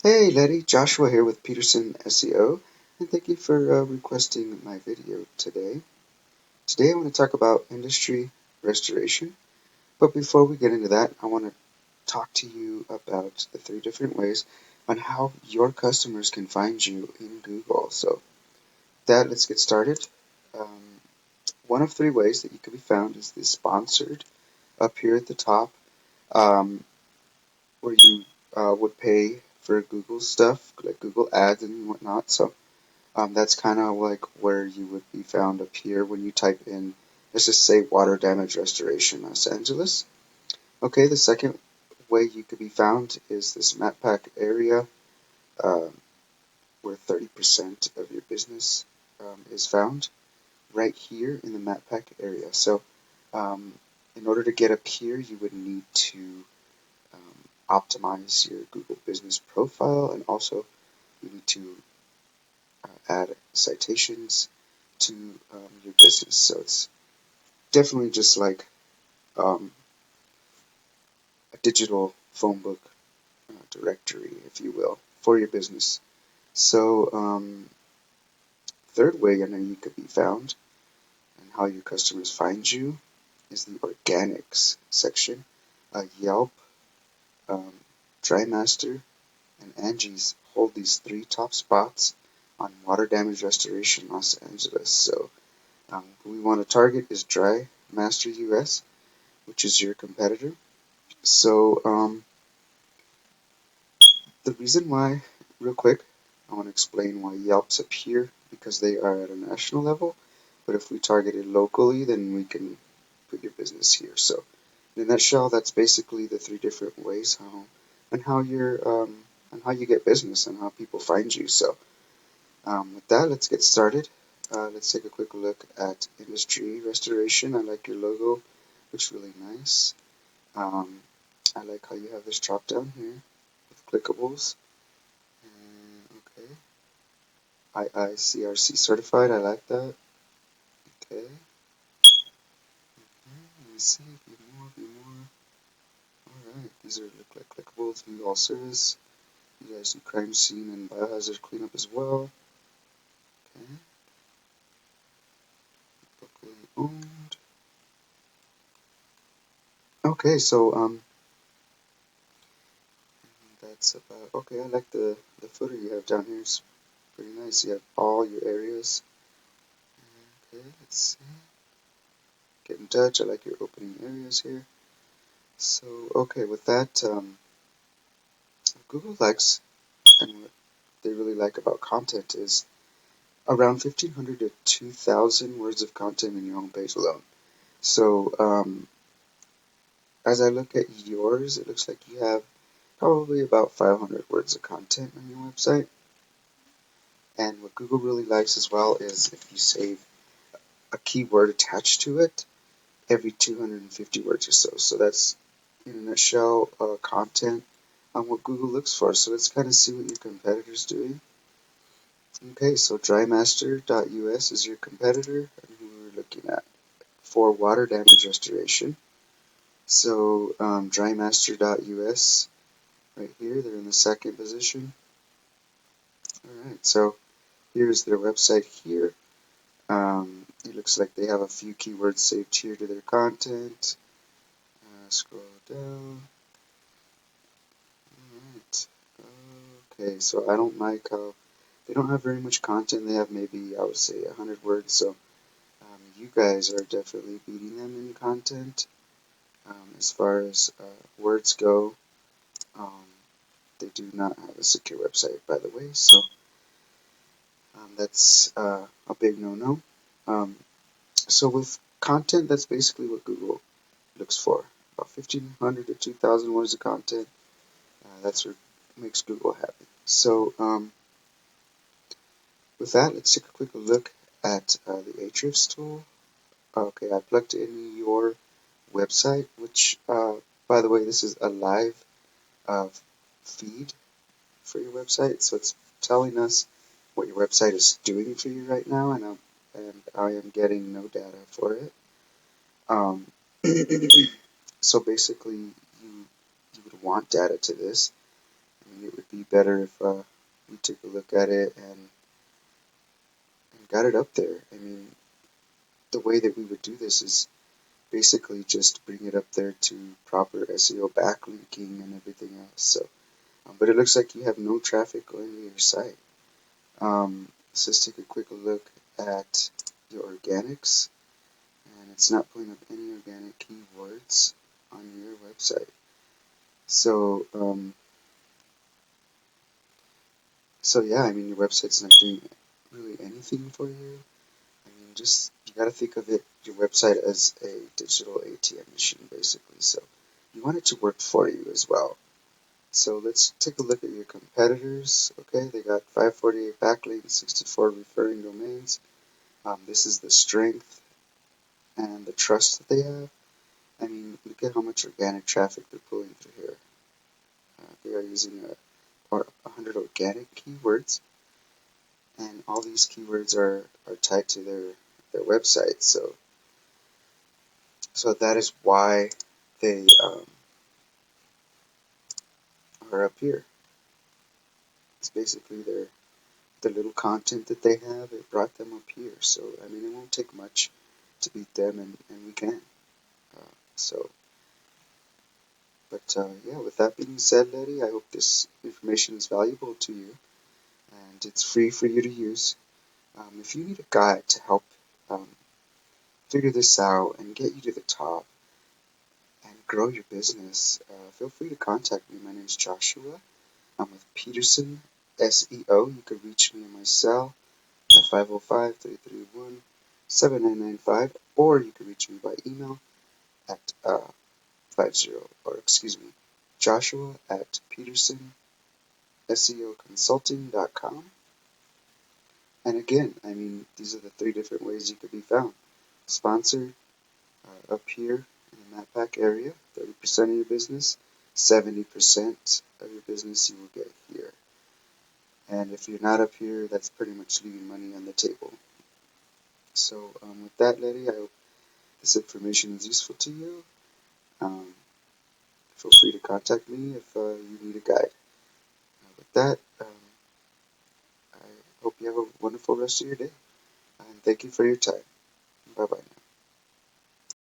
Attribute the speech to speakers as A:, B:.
A: Hey Letty, Joshua here with Peterson SEO, and thank you for requesting my video today. Today I want to talk about industry restoration, but before we get into that, I want to talk to you about the three different ways on how your customers can find you in Google. So, let's get started. Um, One of three ways that you can be found is the sponsored up here at the top, um, where you would pay for Google stuff like Google Ads and whatnot. So that's kind of like where you would be found up here when you type in, let's just say, water damage restoration Los Angeles. Okay, the second way you could be found is this map pack area, uh, where 30% of your business is found right here in the map pack area. So um, in order to get up here, you would need to optimize your Google business profile, and also you need to add citations to your business. So it's definitely just like um, a digital phone book directory, if you will, for your business. So third way I know you could be found and how your customers find you is the organics section. Yelp, um, TriMaster, and Angie's hold these three top spots on water damage restoration Los Angeles. So who we want to target is Dry Master US, which is your competitor. So the reason why, real quick, I want to explain why Yelp's up here, because they are at a national level. But if we target it locally, then we can put your business here. So in a nutshell, that's basically the three different ways how you get business and how people find you. So with that, let's get started. Let's take a quick look at industry restoration. I like your logo; looks really nice. Um, I like how you have this drop down here with clickables. Okay, IICRC certified. I like that. Okay. Let me see. A few more. A few more. All right. These look like clickables. New all service. You guys do crime scene and biohazard cleanup as well. Okay. Locally owned. Okay. So that's about. Okay. I like the footer you have down here. It's pretty nice. You have all your areas. Okay. Let's see. Get in touch. I like your opening areas here. So okay, with that, Google likes, and what they really like about content is around 1,500 to 2,000 words of content in your homepage alone. So as I look at yours, it looks like you have probably about 500 words of content on your website. And what Google really likes as well is if you save a keyword attached to it every 250 words or so. So that's, in a nutshell, content on what Google looks for. So let's kind of see what your competitor's doing. Okay, so drymaster.us is your competitor, and who we're looking at for water damage restoration. So drymaster.us right here, they're in the second position. Alright, so here's their website here. It looks like they have a few keywords saved here to their content. Scroll down. Alright. Okay, so I don't like how they don't have very much content. They have maybe, I would say, 100 words. So you guys are definitely beating them in content. As far as words go, um, they do not have a secure website, by the way. So that's a big no-no. So with content, that's basically what Google looks for. About 1,500 to 2,000 words of content. That's what makes Google happy. So with that, let's take a quick look at the Ahrefs tool. Okay, I plugged in your website, which, by the way, this is a live uh, feed for your website. So it's telling us what your website is doing for you right now, and I am getting no data for it. Um, so basically, you would want data to this. it would be better if we took a look at it and got it up there. I mean, the way that we would do this is basically just bring it up there to proper SEO backlinking and everything else. So, but it looks like you have no traffic going to your site. So let's take a quick look at your organics, and it's not pulling up any organic keywords on your website. So, yeah, I mean, your website's not doing really anything for you. I mean, just you got to think of it, your website, as a digital ATM machine, basically. So you want it to work for you as well. So let's take a look at your competitors. Okay, they got 548 backlinks, 64 referring domains. This is the strength and the trust that they have. I mean, look at how much organic traffic they're pulling through here. They are using 100 organic keywords, and all these keywords are tied to their website. So that is why they are up here. It's basically the little content that they have. It brought them up here. So I mean, it won't take much to beat them, and we can. So, but yeah, with that being said, Letty, I hope this information is valuable to you, and it's free for you to use. If you need a guide to help um, figure this out and get you to the top and grow your business, feel free to contact me. My name is Joshua. I'm with Peterson SEO. You can reach me on my cell at 505-331-7995, or you can reach me by email at Joshua at PetersonSEOconsulting.com. And again, I mean, these are the 3 different ways you could be found. Sponsored up here in the map pack area, 30% of your business, 70% of your business you will get here. And if you're not up here, that's pretty much leaving money on the table. So with that, Letty, I hope this information is useful to you. Feel free to contact me if you need a guide. With that, I hope you have a wonderful rest of your day. And thank you for your time.